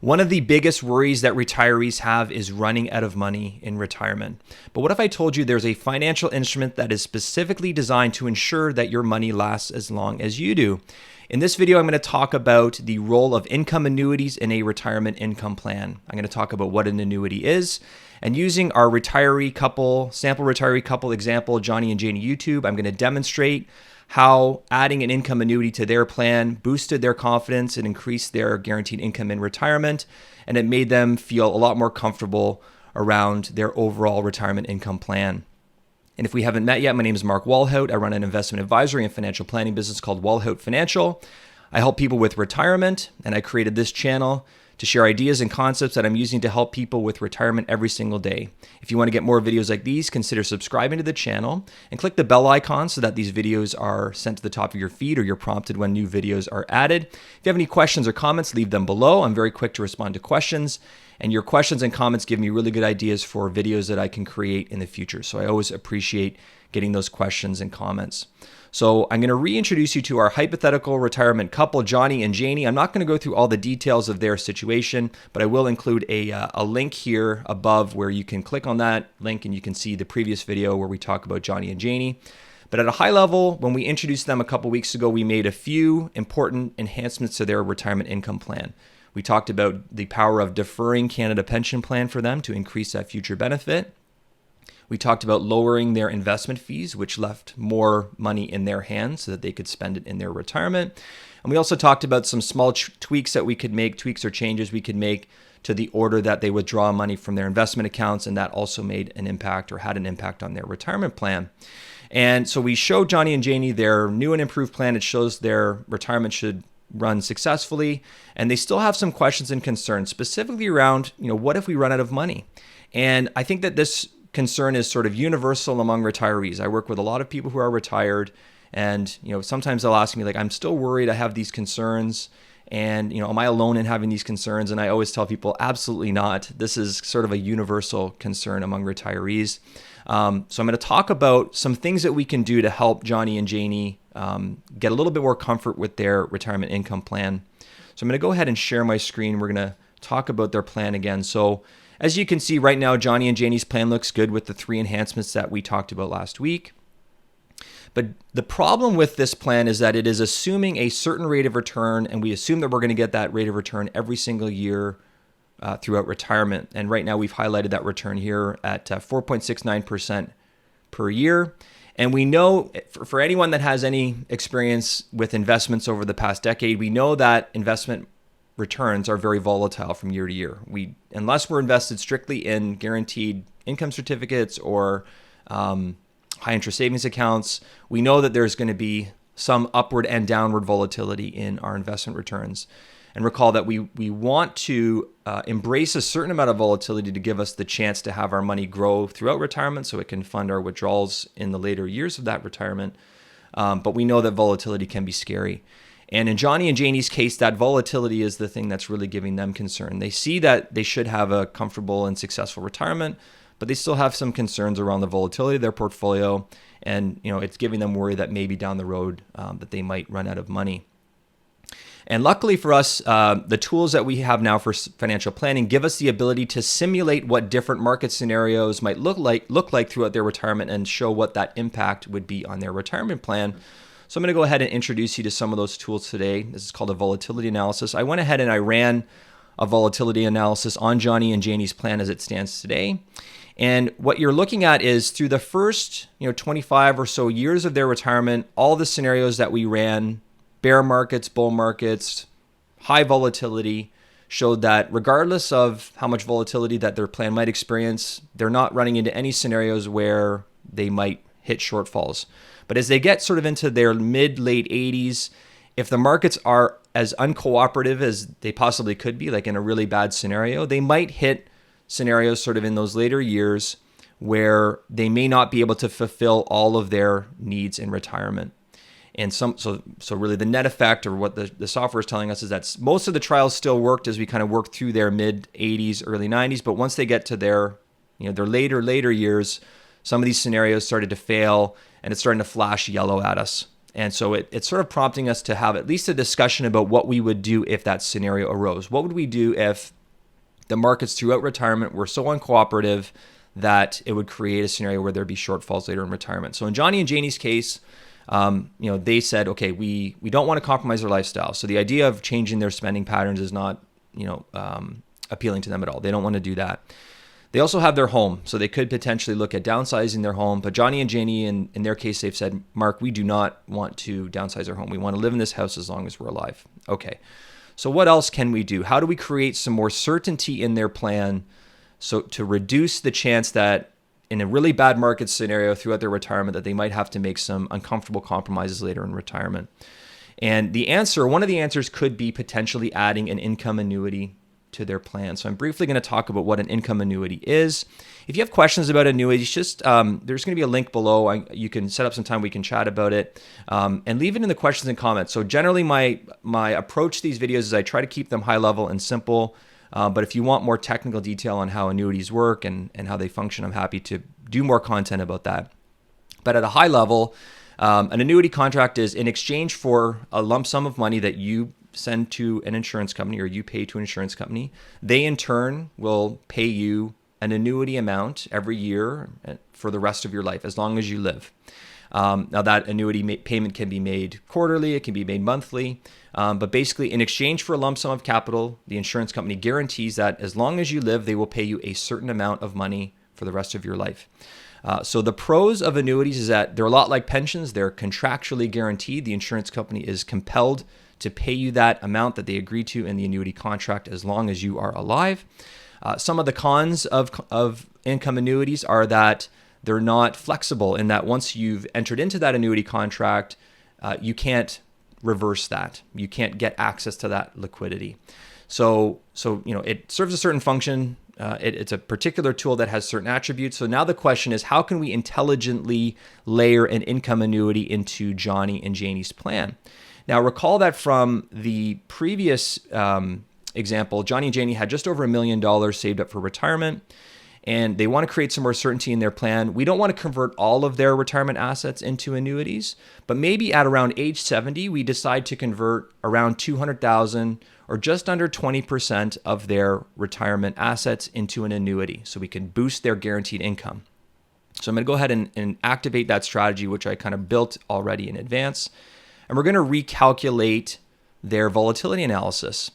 One of the biggest worries that retirees have is running out of money in retirement. But what if I told you there's a financial instrument that is specifically designed to ensure that your money lasts as long as you do? In this video, I'm going to talk about the role of income annuities in a retirement income plan. I'm going to talk about what an annuity is. And using our sample retiree couple example, Johnny and Janey YouTube, I'm going to demonstrate how adding an income annuity to their plan boosted their confidence and increased their guaranteed income in retirement. And it made them feel a lot more comfortable around their overall retirement income plan. And if we haven't met yet, my name is Mark Walhout. I run an investment advisory and financial planning business called Walhout Financial. I help people with retirement, and I created this channel to share ideas and concepts that I'm using to help people with retirement every single day. If you want to get more videos like these, consider subscribing to the channel and click the bell icon so that these videos are sent to the top of your feed or you're prompted when new videos are added. If you have any questions or comments, leave them below. I'm very quick to respond to questions, and your questions and comments give me really good ideas for videos that I can create in the future. So I always appreciate getting those questions and comments. So I'm going to reintroduce you to our hypothetical retirement couple, Johnny and Janey. I'm not going to go through all the details of their situation, but I will include a link here above where you can click on that link and you can see the previous video where we talk about Johnny and Janey. But at a high level, when we introduced them a couple weeks ago, we made a few important enhancements to their retirement income plan. We talked about the power of deferring Canada Pension Plan for them to increase that future benefit. We talked about lowering their investment fees, which left more money in their hands so that they could spend it in their retirement. And we also talked about some small tweaks that we could make, tweaks or changes we could make to the order that they withdraw money from their investment accounts, and that also made an impact or had an impact on their retirement plan. And so we showed Johnny and Janey their new and improved plan. It shows their retirement should run successfully, and they still have some questions and concerns, specifically around, what if we run out of money? And I think that this concern is sort of universal among retirees. I work with a lot of people who are retired, and sometimes they'll ask me, like, I'm still worried, I have these concerns, and am I alone in having these concerns? And I always tell people, absolutely not. This is sort of a universal concern among retirees. So I'm going to talk about some things that we can do to help Johnny and Janey get a little bit more comfort with their retirement income plan. So I'm going to go ahead and share my screen. We're going to talk about their plan again. So as you can see right now, Johnny and Janey's plan looks good with the 3 enhancements that we talked about last week. But the problem with this plan is that it is assuming a certain rate of return, and we assume that we're going to get that rate of return every single year throughout retirement. And right now we've highlighted that return here at 4.69% per year. And we know, for anyone that has any experience with investments over the past decade, we know that investment returns are very volatile from year to year. Unless we're invested strictly in guaranteed income certificates or high interest savings accounts, we know that there's going to be some upward and downward volatility in our investment returns. And recall that we want to embrace a certain amount of volatility to give us the chance to have our money grow throughout retirement so it can fund our withdrawals in the later years of that retirement. But we know that volatility can be scary. And in Johnny and Janey's case, that volatility is the thing that's really giving them concern. They see that they should have a comfortable and successful retirement, but they still have some concerns around the volatility of their portfolio. And it's giving them worry that maybe down the road that they might run out of money. And luckily for us, the tools that we have now for financial planning give us the ability to simulate what different market scenarios might look like throughout their retirement and show what that impact would be on their retirement plan. So I'm going to go ahead and introduce you to some of those tools today. This is called a volatility analysis. I went ahead and I ran a volatility analysis on Johnny and Janey's plan as it stands today. And what you're looking at is through the first 25 or so years of their retirement, all the scenarios that we ran, bear markets, bull markets, high volatility, showed that regardless of how much volatility that their plan might experience, they're not running into any scenarios where they might hit shortfalls. But as they get sort of into their mid-late 80s, if the markets are as uncooperative as they possibly could be, like in a really bad scenario, they might hit scenarios sort of in those later years where they may not be able to fulfill all of their needs in retirement. And so really the net effect, or what the software is telling us, is that most of the trials still worked as we kind of worked through their mid 80s, early 90s. But once they get to their later years, some of these scenarios started to fail, and it's starting to flash yellow at us. And so it's sort of prompting us to have at least a discussion about what we would do if that scenario arose. What would we do if the markets throughout retirement were so uncooperative that it would create a scenario where there'd be shortfalls later in retirement? So in Johnny and Janey's case, they said, okay, we don't want to compromise their lifestyle. So the idea of changing their spending patterns is not, appealing to them at all. They don't want to do that. They also have their home, so they could potentially look at downsizing their home. But Johnny and Janey, in their case, they've said, Mark, we do not want to downsize our home. We want to live in this house as long as we're alive. Okay, so what else can we do? How do we create some more certainty in their plan so to reduce the chance that in a really bad market scenario throughout their retirement that they might have to make some uncomfortable compromises later in retirement? And one of the answers could be potentially adding an income annuity to their plan. So I'm briefly going to talk about what an income annuity is. If you have questions about annuities, just there's going to be a link below. You can set up some time, we can chat about it, and leave it in the questions and comments. So generally my approach to these videos is I try to keep them high level and simple. But if you want more technical detail on how annuities work and how they function, I'm happy to do more content about that. But at a high level, an annuity contract is in exchange for a lump sum of money that you send to an insurance company or you pay to an insurance company. They in turn will pay you an annuity amount every year for the rest of your life, as long as you live. Now that annuity payment can be made quarterly, it can be made monthly, but basically in exchange for a lump sum of capital, the insurance company guarantees that as long as you live, they will pay you a certain amount of money for the rest of your life. So the pros of annuities is that they're a lot like pensions. They're contractually guaranteed. The insurance company is compelled to pay you that amount that they agree to in the annuity contract as long as you are alive. Some of the cons of income annuities are that they're not flexible in that once you've entered into that annuity contract, you can't reverse that. You can't get access to that liquidity. So it serves a certain function. It's a particular tool that has certain attributes. So now the question is, how can we intelligently layer an income annuity into Johnny and Janey's plan? Now, recall that from the previous example, Johnny and Janey had just over $1 million saved up for retirement, and they want to create some more certainty in their plan. We don't want to convert all of their retirement assets into annuities, but maybe at around age 70, we decide to convert around $200,000 or just under 20% of their retirement assets into an annuity so we can boost their guaranteed income. So I'm going to go ahead and activate that strategy, which I kind of built already in advance. And we're going to recalculate their volatility analysis.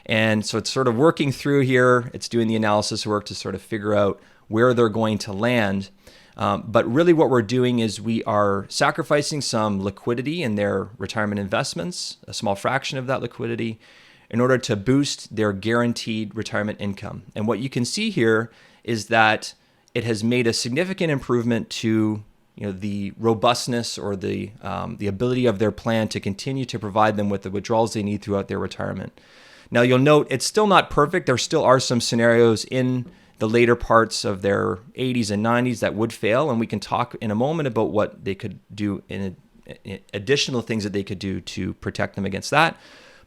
And so it's sort of working through here. It's doing the analysis work to sort of figure out where they're going to land. But really what we're doing is we are sacrificing some liquidity in their retirement investments, a small fraction of that liquidity, in order to boost their guaranteed retirement income. And what you can see here is that it has made a significant improvement to the robustness or the ability of their plan to continue to provide them with the withdrawals they need throughout their retirement. Now, you'll note it's still not perfect. There still are some scenarios in the later parts of their 80s and 90s that would fail, and we can talk in a moment about what they could do in additional things that they could do to protect them against that.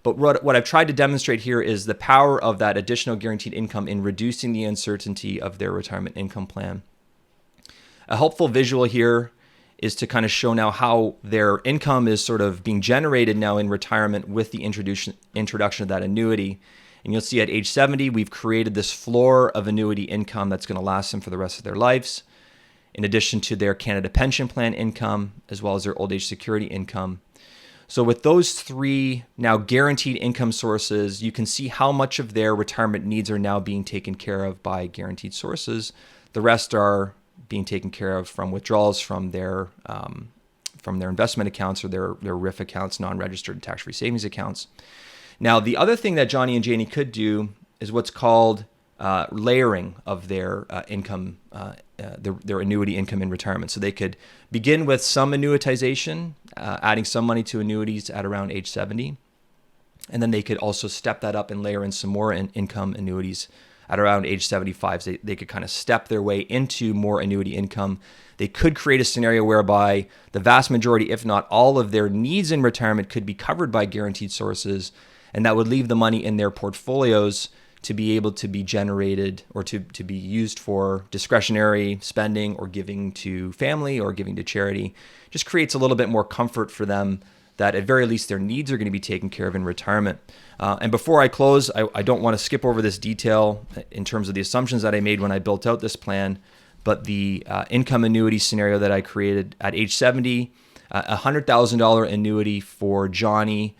But what I've tried to demonstrate here is the power of that additional guaranteed income in reducing the uncertainty of their retirement income plan. A helpful visual here is to kind of show now how their income is sort of being generated now in retirement with the introduction of that annuity. And you'll see at age 70, we've created this floor of annuity income that's going to last them for the rest of their lives, in addition to their Canada Pension Plan income, as well as their old age security income. So with those three now guaranteed income sources, you can see how much of their retirement needs are now being taken care of by guaranteed sources. The rest are being taken care of from withdrawals from their investment accounts or their RIF accounts, non-registered tax-free savings accounts. Now, the other thing that Johnny and Janey could do is what's called layering of their income, their annuity income in retirement. So they could begin with some annuitization, adding some money to annuities at around age 70. And then they could also step that up and layer in some more income annuities at around age 75. So they could kind of step their way into more annuity income. They could create a scenario whereby the vast majority, if not all of their needs in retirement could be covered by guaranteed sources, and that would leave the money in their portfolios to be able to be generated or to be used for discretionary spending or giving to family or giving to charity. Just creates a little bit more comfort for them that at very least their needs are going to be taken care of in retirement. And before I close, I don't want to skip over this detail in terms of the assumptions that I made when I built out this plan, but the income annuity scenario that I created at age 70, a $100,000 annuity for Johnny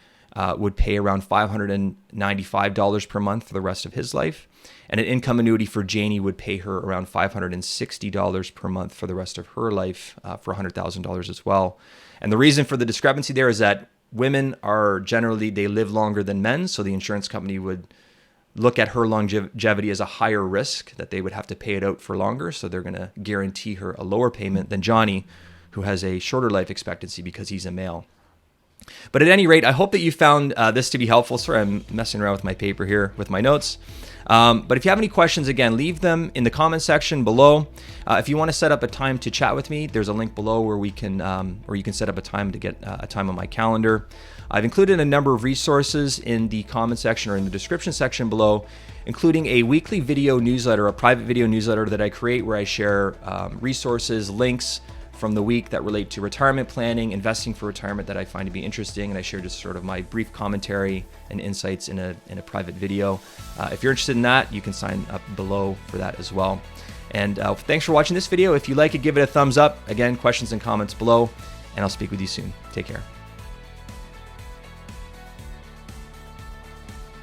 would pay around $595 per month for the rest of his life. And an income annuity for Janey would pay her around $560 per month for the rest of her life for $100,000 as well. And the reason for the discrepancy there is that women are generally, they live longer than men. So the insurance company would look at her longevity as a higher risk, that they would have to pay it out for longer. So they're going to guarantee her a lower payment than Johnny, who has a shorter life expectancy because he's a male. But at any rate, I hope that you found this to be helpful. Sorry, I'm messing around with my paper here with my notes. But if you have any questions, again, leave them in the comment section below. If you want to set up a time to chat with me, there's a link below where you can set up a time to get a time on my calendar. I've included a number of resources in the comment section or in the description section below, including a weekly video newsletter, a private video newsletter that I create where I share resources, links from the week that relate to retirement planning, investing for retirement that I find to be interesting, and I share just sort of my brief commentary and insights in a private video. If you're interested in that, you can sign up below for that as well. And thanks for watching this video. If you like it, give it a thumbs up. Again, questions and comments below, and I'll speak with you soon. Take care.